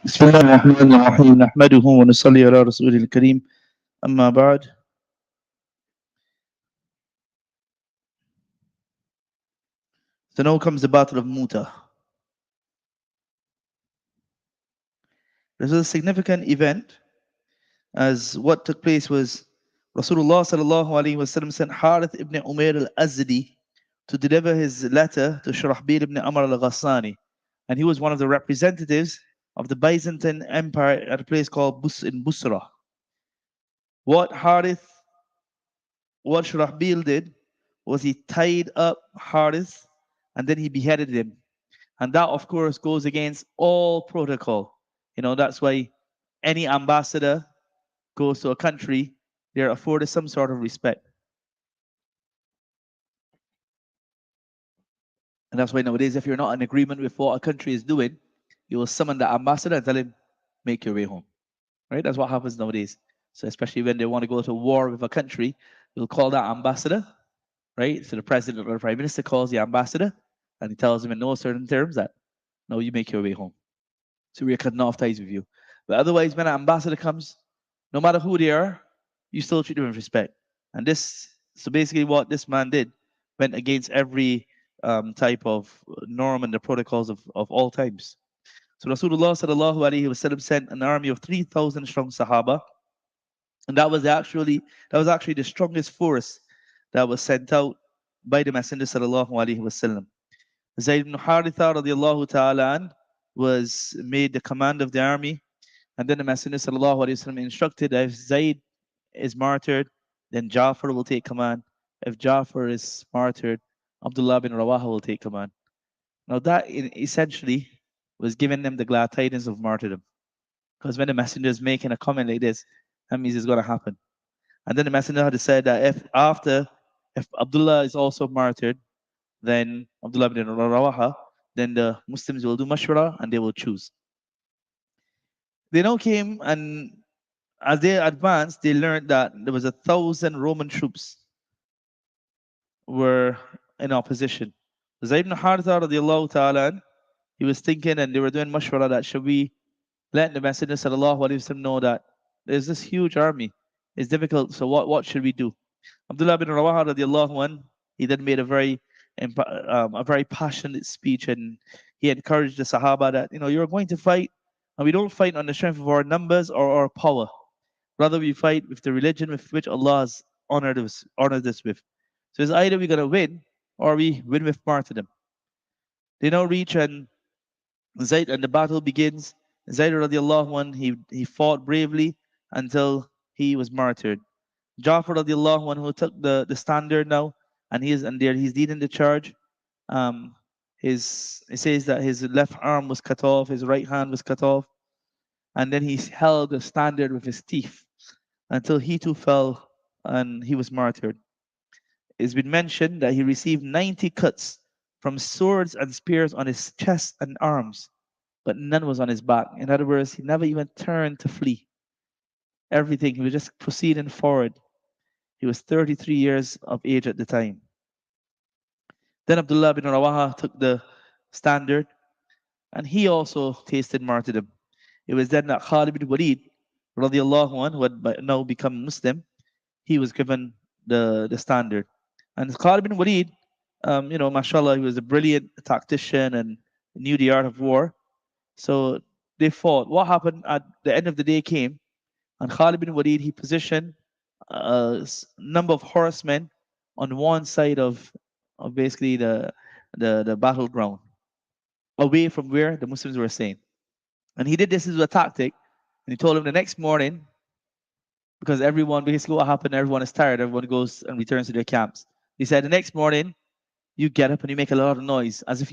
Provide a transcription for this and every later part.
بسم الله الرحمن الرحيم نحمده ونصلي على رسوله الكريم أما بعد. So now comes the Battle of Muta. This is a significant event as what took place was Rasulullah sallallahu alaihi wasallam sent Harith ibn Umair al-Azdi to deliver his letter to Shurahbil ibn Amr al-Ghassani, and he was one of the representatives of the Byzantine Empire at a place called in Busra. What Shurahbil did was he tied up Harith and then he beheaded him. And that, of course, goes against all protocol. That's why any ambassador goes to a country, they're afforded some sort of respect. And that's why nowadays, if you're not in agreement with what a country is doing, you will summon the ambassador and tell him, make your way home. Right? That's what happens nowadays. So especially when they want to go to war with a country, you'll call that ambassador, right? So the president or the prime minister calls the ambassador and he tells him in no certain terms that, no, you make your way home. So we're cutting off ties with you. But otherwise, when an ambassador comes, no matter who they are, you still treat them with respect. And so basically what this man did went against every type of norm and the protocols of all times. So Rasulullah sallallahu alaihi wasallam sent an army of 3,000 strong Sahaba, and that was actually the strongest force that was sent out by the Messenger sallallahu alaihi wasallam. Zayd ibn Haritha radiallahu ta'ala was made the command of the army, and then the Messenger sallallahu alaihi wasallam instructed that if Zayd is martyred, then Ja'far will take command. If Ja'far is martyred, Abdullah bin Rawaha will take command. Now that essentially was giving them the glad tidings of martyrdom. Because when the messenger is making a comment like this, that means it's going to happen. And then the messenger had said that if Abdullah is also martyred, then Abdullah bin Rawaha, then the Muslims will do mashwara and they will choose. They now came, and as they advanced, they learned that there was 1,000 Roman troops were in opposition. Zayd ibn Haritha radiallahu ta'ala, he was thinking, and they were doing mashwara that should we let the Messenger sallallahu alaihi wasallam know that there's this huge army. It's difficult, so what should we do? Abdullah bin Rawaha radiallahu anh, he then made a very passionate speech, and he encouraged the Sahaba that you're going to fight, and we don't fight on the strength of our numbers or our power. Rather, we fight with the religion with which Allah has honored us with. So it's either we're going to win or we win with martyrdom. They now reach, and the battle begins. Zayd radiallahu anh, he fought bravely until he was martyred. Ja'far radiallahu anh, who took the standard now, and he's leading the charge. It says that his left arm was cut off, his right hand was cut off, and then he held the standard with his teeth until he too fell and he was martyred. It's been mentioned that he received 90 cuts from swords and spears on his chest and arms, but none was on his back. In other words, he never even turned to flee. Everything, he was just proceeding forward. He was 33 years of age at the time. Then Abdullah bin Rawaha took the standard, and he also tasted martyrdom. It was then that Khalid bin Walid, radiallahu anhu, who had now become Muslim, he was given the standard. And Khalid bin Walid, mashallah, he was a brilliant tactician and knew the art of war. So they fought. What happened at the end of the day came, and Khalid bin Walid, he positioned a number of horsemen on one side of basically the battleground, away from where the Muslims were staying. And he did this as a tactic, and he told them the next morning, because everyone, basically what happened, everyone is tired, everyone goes and returns to their camps. He said, the next morning, you get up and you make a lot of noise, as if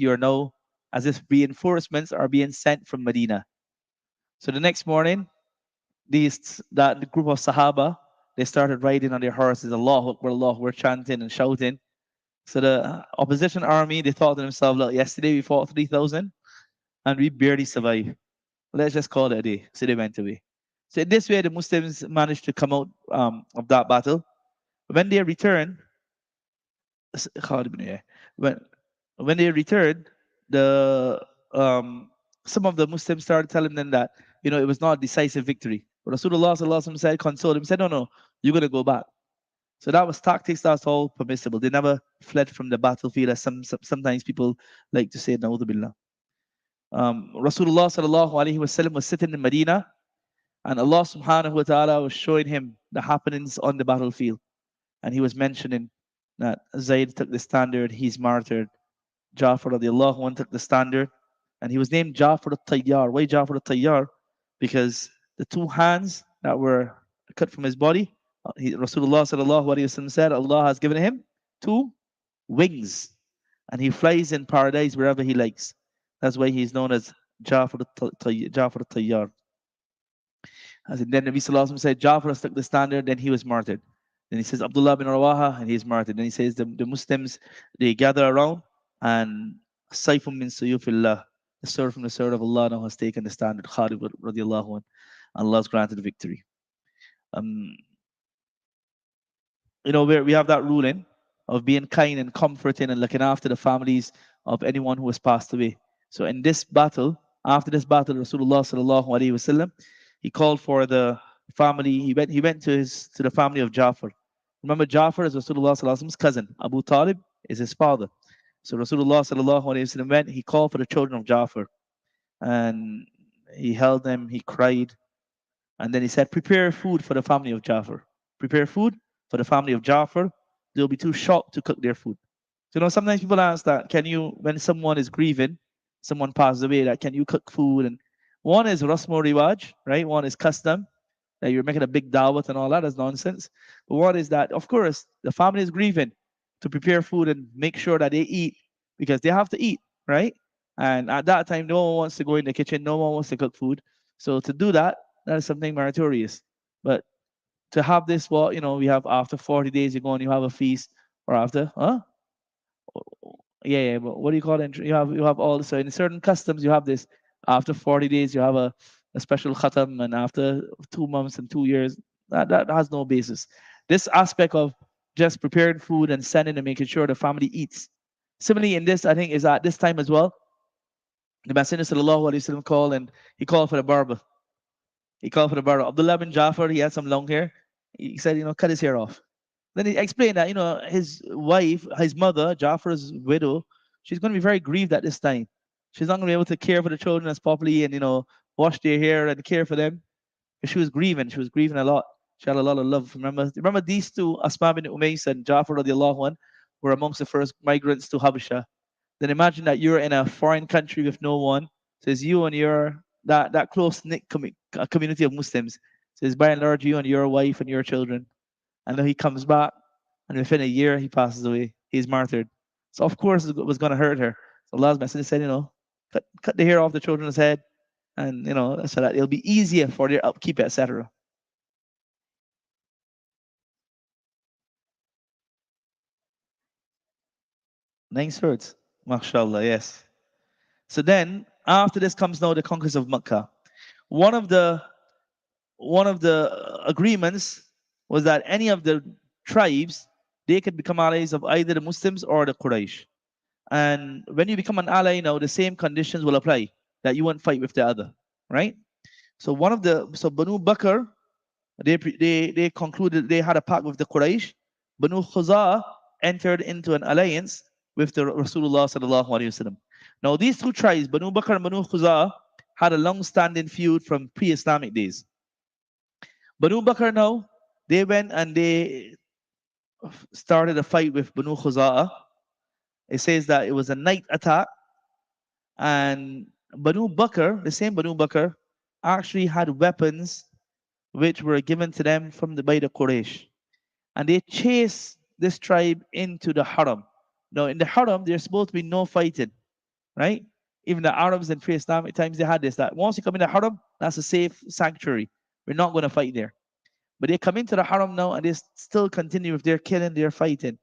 reinforcements are being sent from Medina. So the next morning, the group of Sahaba, they started riding on their horses, Allahu Akbar, Allahu Akbar, chanting and shouting. So the opposition army, they thought to themselves, look, yesterday we fought 3,000 and we barely survived. Let's just call it a day. So they went away. So in this way, the Muslims managed to come out of that battle. When they returned, when they returned, the some of the Muslims started telling them that, it was not a decisive victory. But Rasulullah sallallahu alaihi wasallam said, consoled him, said, no, no, you're going to go back. So that was tactics, that's all permissible. They never fled from the battlefield, as sometimes people like to say, na'udhu billah. Rasulullah sallallahu alaihi wasallam was sitting in Medina, and Allah subhanahu wa ta'ala was showing him the happenings on the battlefield. And he was mentioning that Zayd took the standard, he's martyred. Ja'far radiallahu anhu took the standard, and he was named Ja'far al-Tayyar. Why Ja'far al-Tayyar? Because the two hands that were cut from his body, Rasulullah sallallahu alaihi wasallam said, Allah has given him two wings, and he flies in paradise wherever he likes. That's why he's known as Ja'far al-Tayyar. As in, then Nabi sallallahu alaihi wasallam said, Ja'far took the standard, then he was martyred. Then he says Abdullah bin Rawaha, and he's martyred. Then he says the Muslims, they gather around, and Saifun min Suyufillah, the sword from the sword of Allah, now has taken the standard. Khalid radiallahu anhu, Allah's granted victory. Where we have that ruling of being kind and comforting and looking after the families of anyone who has passed away. So in this battle, after this battle, Rasulullah sallallahu alaihi wasallam, he called for the family. He went to the family of Ja'far. Remember, Ja'far is Rasulullah sallallahu alaihi wasallam's cousin. Abu Talib is his father. So Rasulullah sallallahu alaihi wasallam went. He called for the children of Ja'far, and he held them. He cried, and then he said, "Prepare food for the family of Ja'far. Prepare food for the family of Ja'far. They'll be too shocked to cook their food." So sometimes people ask that, can you, when someone is grieving, someone passes away, that can you cook food? And one is rasmo riwaj, right? One is custom, that you're making a big dawat and all that. That's nonsense. But one is that, of course, the family is grieving, to prepare food and make sure that they eat, because they have to eat, right? And at that time, no one wants to go in the kitchen. No one wants to cook food. So to do that, that is something meritorious. But to have this, we have after 40 days, you go and you have a feast, or after, yeah, but what do you call it? You have all, so in certain customs, you have this, after 40 days, you have a special khatam, and after 2 months and 2 years, that has no basis. This aspect of just preparing food and sending and making sure the family eats. Similarly, in this, I think, is at this time as well, the Messenger sallallahu alaihi wasallam called, and he called for the barber. He called for the barber. Abdullah bin Ja'far, he had some long hair. He said, cut his hair off. Then he explained that, his wife, his mother, Ja'far's widow, she's going to be very grieved at this time. She's not going to be able to care for the children as properly and, wash their hair and care for them. She was grieving. She was grieving a lot. She had a lot of love. Remember these two, Asma bin Umays and Ja'far radiallahu anhu, were amongst the first migrants to Habasha. Then imagine that you're in a foreign country with no one. So it's you and your, that close-knit community of Muslims. So it's by and large you and your wife and your children. And then he comes back, and within a year, he passes away. He's martyred. So of course it was going to hurt her. So Allah's Messenger said, cut the hair off the children's head, and so that it'll be easier for their upkeep, etc. Nice words. MashaAllah, yes. So then, after this comes now the conquest of Makkah. One of the agreements was that any of the tribes, they could become allies of either the Muslims or the Quraysh. And when you become an ally now, the same conditions will apply, that you won't fight with the other, right? So Banu Bakr, they concluded, they had a pact with the Quraysh. Banu Khuza'ah entered into an alliance with the Rasulullah sallallahu alaihi wasallam. Now these two tribes, Banu Bakr and Banu Khuza'ah, had a long-standing feud from pre-Islamic days. Banu Bakr now, they went and they started a fight with Banu Khuza'ah. It says that it was a night attack, and Banu Bakr, the same Banu Bakr, actually had weapons which were given to them by the Quraysh. And they chased this tribe into the Haram. Now, in the Haram, there's supposed to be no fighting, right? Even the Arabs in pre-Islamic times, they had this, that once you come in the Haram, that's a safe sanctuary. We're not going to fight there. But they come into the Haram now, and they still continue with their killing, their fighting.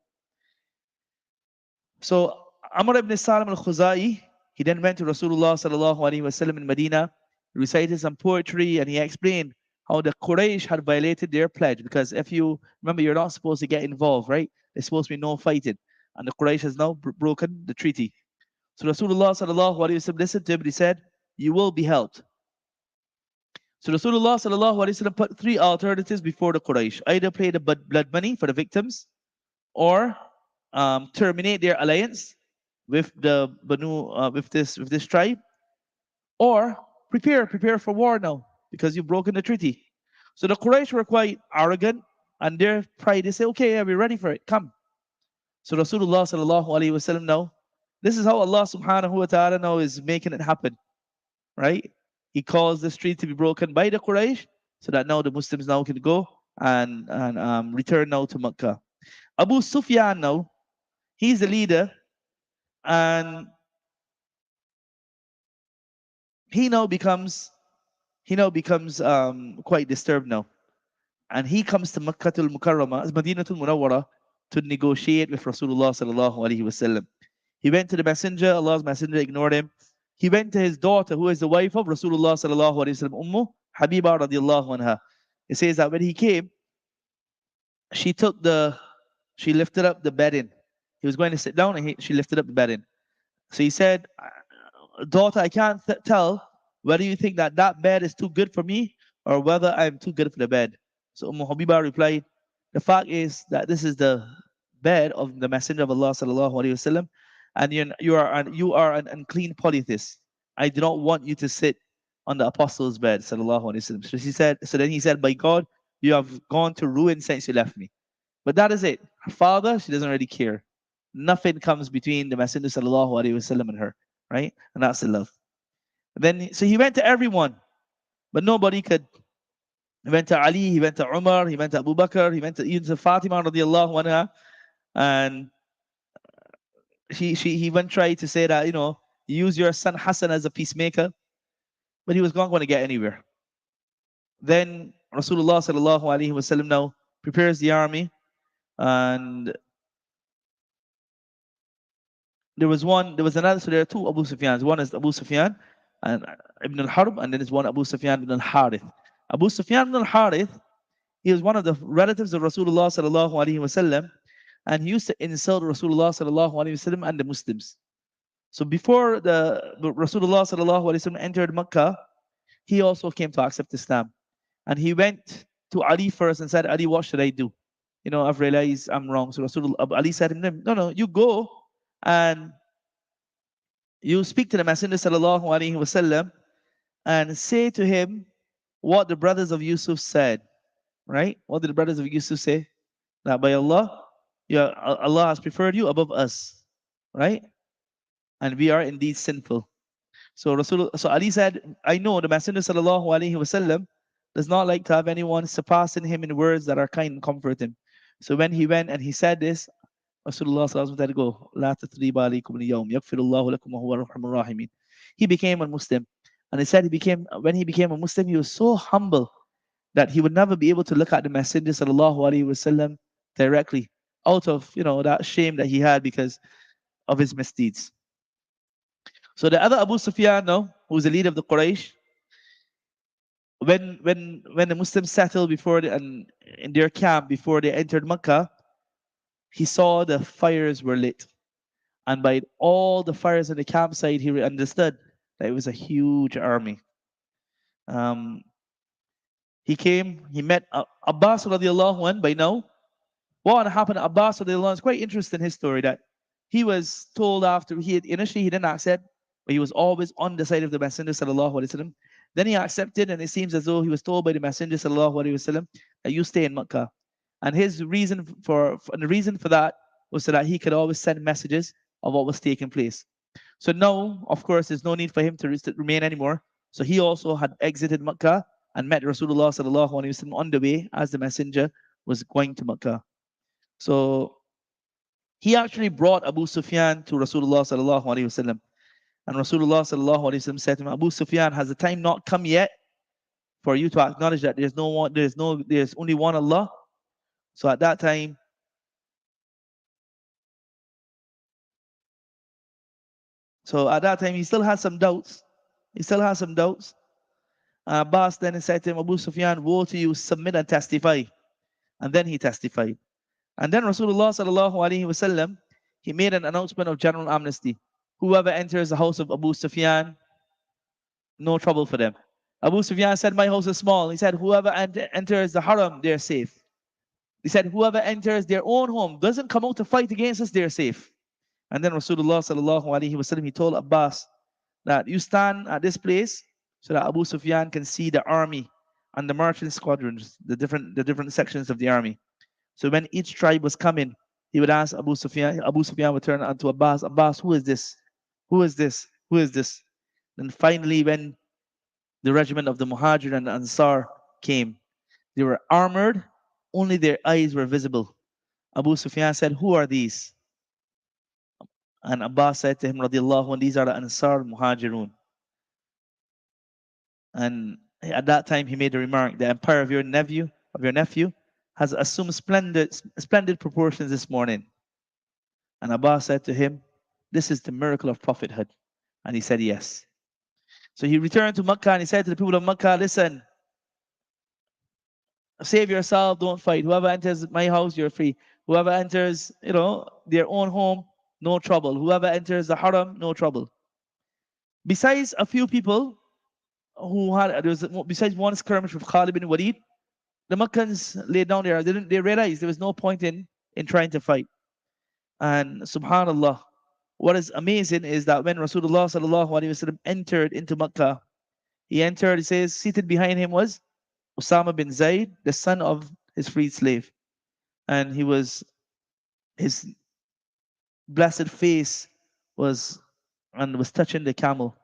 So Amr ibn Salam al-Khuzai, he then went to Rasulullah sallallahu alaihi wasallam in Medina, recited some poetry, and he explained how the Quraysh had violated their pledge. Because if you remember, you're not supposed to get involved, right? There's supposed to be no fighting, and the Quraysh has now broken the treaty. So Rasulullah sallallahu alaihi wasallam listened to him, and he said, you will be helped. So Rasulullah sallallahu alaihi wasallam put three alternatives before the Quraysh: either pay the blood money for the victims, or terminate their alliance with the Banu with this tribe, or prepare for war now because you've broken the treaty. So the Quraysh were quite arrogant, and their pride, they say, okay, yeah, we're ready for it, come. So Rasulullah sallallahu alaihi wasallam now, this is how Allah subhanahu wa ta'ala now is making it happen, right? He caused the street to be broken by the Quraysh so that now the Muslims now can go and return now to Makkah. Abu Sufyan now, he's the leader, and he now becomes quite disturbed now, and he comes to Makkatul Mukarramah, Madinatul Munawwara, to negotiate with Rasulullah sallallahu alaihi wasallam. He went to the messenger, Allah's messenger ignored him. He went to his daughter, who is the wife of Rasulullah sallallahu alaihi wasallam, Habiba radiallahu anha. It says that when he came, she lifted up the bedding. He was going to sit down, and she lifted up the bedding. So he said, daughter, I can't tell whether you think that bed is too good for me or whether I'm too good for the bed. So Habiba replied, the fact is that this is the bed of the Messenger of Allah sallallahu alaihi wasallam, and you are an unclean polytheist. I do not want you to sit on the apostle's bed sallallahu alaihi wasallam. So then he said, by God, you have gone to ruin since you left me. But that is it. Her father, she doesn't really care. Nothing comes between the Messenger sallallahu alaihi wasallam and her, right? And that's the love. So he went to everyone, but nobody could. He went to Ali, he went to Umar, he went to Abu Bakr, he went to even to Fatima radiallahu anha, and he went tried to say that, use your son Hassan as a peacemaker, but he was not going to get anywhere. Then Rasulullah sallallahu alaihi wasallam now prepares the army, and there was another. So there are two Abu Sufyans. One is Abu Sufyan and Ibn al-Harb, and then there's one Abu Sufyan ibn al-Harith. Abu Sufyan ibn al-Harith, he was one of the relatives of Rasulullah sallallahu alaihi wasallam, and he used to insult Rasulullah sallallahu alaihi wasallam and the Muslims. So before the Rasulullah sallallahu alaihi wasallam entered Makkah, he also came to accept Islam, and he went to Ali first and said, Ali, what should I do? I've realized I'm wrong. So Ali said to him, no, you go and you speak to the Messenger sallallahu alaihi wasallam and say to him what the brothers of Yusuf said, right? What did the brothers of Yusuf say? That by Allah, Allah has preferred you above us, right? And we are indeed sinful. So Ali said, I know the Messenger sallallahu alaihi wasallam does not like to have anyone surpassing him in words that are kind and comforting. So when he went and he said this, Rasulullah sallallahu alaihi wasallam go, La tathriba alaykum al-yawm, yaghfirullahu lakum wa huwa arhamur rahimin. He became a Muslim. And he said when he became a Muslim, he was so humble that he would never be able to look at the Messenger sallallahu alaihi wasallam directly, out of that shame that he had because of his misdeeds. So the other Abu Sufyan now, who was the leader of the Quraysh, when the Muslims settled in their camp before they entered Makkah, he saw the fires were lit, and by all the fires in the campsite, he understood that it was a huge army. He met Abbas radiallahu anhu. By now, what happened to Abbas radiallahu anhu is quite interesting, his story, that he was told after initially he didn't accept, but he was always on the side of the Messenger sallallahu alaihi wasallam. Then he accepted, and it seems as though he was told by the Messenger sallallahu alaihi wasallam that you stay in Makkah. And his reason for that was so that he could always send messages of what was taking place. So now, of course, there's no need for him to remain anymore. So he also had exited Makkah and met Rasulullah sallallahu alaihi wasallam on the way as the messenger was going to Makkah. So he actually brought Abu Sufyan to Rasulullah sallallahu alaihi wasallam, and Rasulullah sallallahu alaihi wasallam said to him, Abu Sufyan, has the time not come yet for you to acknowledge that there's only one Allah? So at that time, he still had some doubts. Abbas then said to him, Abu Sufyan, woe to you, submit and testify. And then he testified. And then Rasulullah sallallahu alaihi wasallam, he made an announcement of general amnesty. Whoever enters the house of Abu Sufyan no trouble for them. Abu Sufyan said, my house is small. He said, whoever enters the haram, they're safe. He said, whoever enters their own home, doesn't come out to fight against us, they're safe. And then Rasulullah sallallahu alaihi wasallam, he told Abbas that you stand at this place so that Abu Sufyan can see the army and the marching squadrons, the different sections of the army. So when each tribe was coming, he would ask Abu Sufyan. Abu Sufyan would turn to Abbas. Abbas, who is this? Who is this? Who is this? And finally, when the regiment of the Muhajir and the Ansar came, they were armored. Only their eyes were visible. Abu Sufyan said, who are these? And Abbas said to him, radiallahu anh, these are the Ansar Muhajirun. And at that time, he made the remark, the empire of your nephew, has assumed splendid proportions this morning. And Abbas said to him, this is the miracle of prophethood. And he said, yes. So he returned to Makkah and he said to the people of Makkah, listen, save yourself, don't fight. Whoever enters my house, you're free. Whoever enters, their own home, no trouble. Whoever enters the haram, no trouble. Besides a few people besides one skirmish with Khalid bin Walid, the Makkans laid down there. They realized there was no point in trying to fight. And subhanallah, what is amazing is that when Rasulullah sallallahu alaihi wasallam entered into Makkah, he says, seated behind him was Usama bin Zayd, the son of his freed slave. And his blessed face was touching the camel.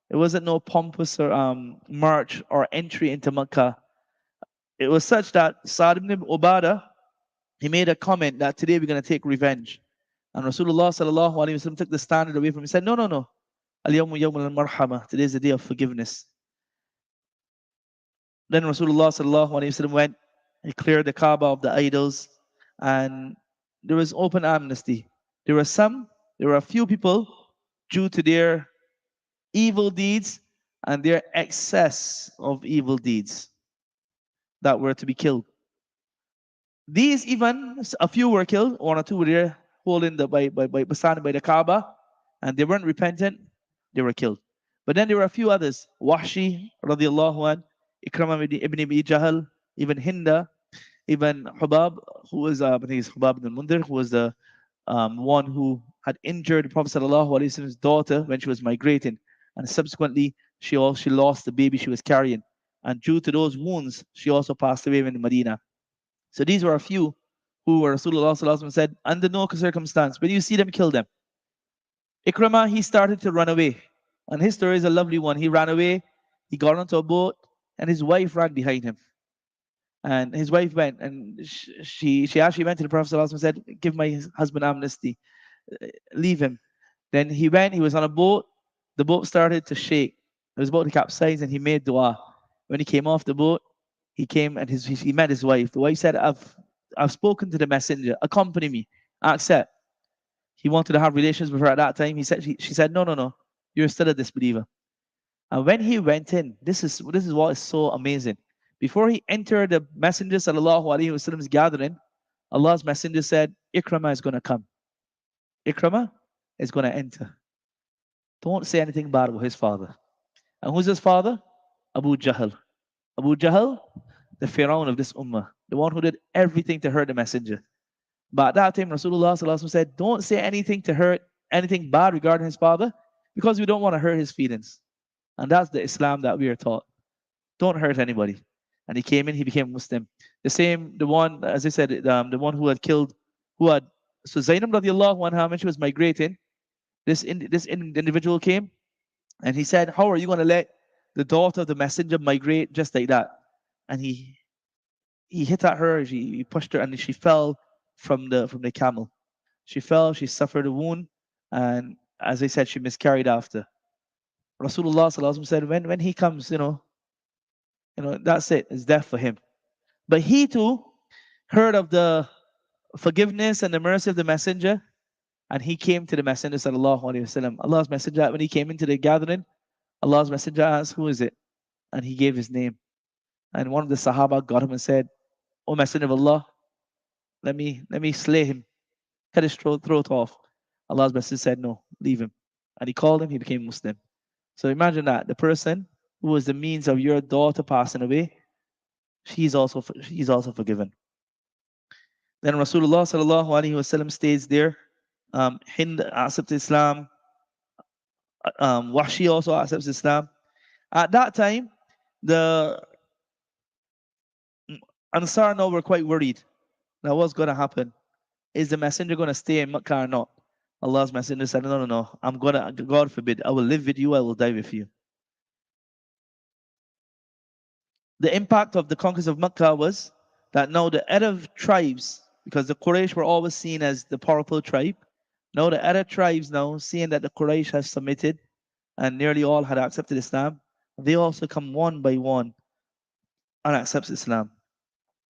It wasn't no pompous or march or entry into Makkah. It was such that Sa'd ibn Ubadah, he made a comment that today we're going to take revenge. And Rasulullah sallallahu alaihi wasallam took the standard away from him. He said, no. Al-yawmu yawmul marhama. Today is the day of forgiveness. Then Rasulullah sallallahu alaihi wasallam went, he cleared the Kaaba of the idols, and there was open amnesty. There were a few people, due to their evil deeds and their excess of evil deeds, that were to be killed. These, even a few were killed, one or two were there holding by the Kaaba, and they weren't repentant, they were killed. But then there were a few others, Wahshi radiallahu an, Ikramah ibn Abi Jahl, even Hinda, even Hubab, who was I think it's Hubab ibn Mundir, who was the one who had injured the Prophet sallallahu alaihi wasallam's daughter when she was migrating, and subsequently she lost the baby she was carrying, and due to those wounds she also passed away in Medina. So these were a few who were Rasulullah sallallahu alaihi wasallam said, under no circumstance, when you see them, kill them. Ikramah, he started to run away, and his story is a lovely one. He ran away, he got onto a boat, and his wife ran behind him. And his wife went, and she actually went to the Prophet ﷺ and said, give my husband amnesty, leave him. Then he went, he was on a boat, the boat started to shake. It was about to capsize, and he made dua. When he came off the boat, he came and he met his wife. The wife said, I've spoken to the messenger, accompany me, accept. He wanted to have relations with her at that time. She said, no, you're still a disbeliever. And when he went in, this is what is so amazing. Before he entered the Messenger sallallahu alaihi wasallam's gathering, Allah's Messenger said, Ikramah is going to come. Ikramah is going to enter. Don't say anything bad about his father. And who's his father? Abu Jahl. Abu Jahl, the Pharaoh of this ummah, the one who did everything to hurt the Messenger. But at that time, Rasulullah sallallahu alaihi wasallam said, don't say anything to hurt anything bad regarding his father, because we don't want to hurt his feelings. And that's the Islam that we are taught. Don't hurt anybody. And he came in, he became Muslim. The one, as I said, the one who had killed, so Zainab radiallahu anha, when she was migrating, this individual came, and he said, how are you going to let the daughter of the messenger migrate just like that? And he hit at her, he pushed her, and she fell from the camel. She fell, she suffered a wound, and as I said, she miscarried after. Rasulullah sallallahu alaihi wasallam said, when he comes, that's it, it's death for him. But he too heard of the forgiveness and the mercy of the messenger, and he came to the messenger sallallahu alaihi wasallam. Allah's messenger, when he came into the gathering, Allah's messenger asked, who is it? And he gave his name. And one of the Sahaba got him and said, O Messenger of Allah, let me slay him, cut his throat off. Allah's messenger said, no, leave him. And he called him, he became Muslim. So imagine that, the person who was the means of your daughter passing away, she's also forgiven. Then Rasulullah sallallahu alaihi wasallam stays there. Hind accepts Islam. Wahshi also accepts Islam. At that time, the Ansar now were quite worried. Now, what's going to happen? Is the messenger going to stay in Makkah or not? Allah's messenger said, no, no, no. I'm going to, God forbid, I will live with you, I will die with you. The impact of the conquest of Makkah was that now the Arab tribes, because the Quraysh were always seen as the powerful tribe, now the Arab tribes now, seeing that the Quraysh have submitted and nearly all had accepted Islam, they also come one by one and accept Islam.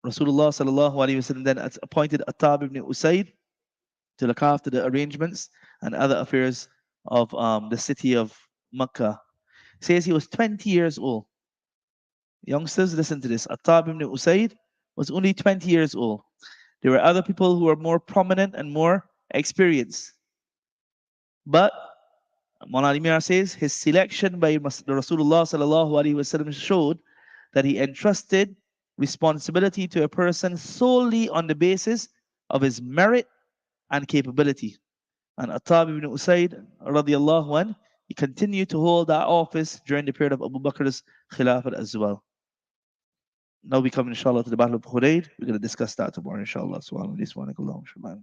Rasulullah sallallahu alaihi wasallam then appointed Attab ibn Usaid to look after the arrangements and other affairs of the city of Makkah. It says he was 20 years old. Youngsters, listen to this. Attab ibn Usaid was only 20 years old. There were other people who were more prominent and more experienced. But Maulana Imam says his selection by Rasulullah sallallahu alaihi wasallam showed that he entrusted responsibility to a person solely on the basis of his merit and capability. And Attab ibn Usaid radiallahu anh, he continued to hold that office during the period of Abu Bakr's Khilafat as well. Now we come inshallah to the Battle of Hudayd. We're going to discuss that tomorrow inshallah. Subhanallah.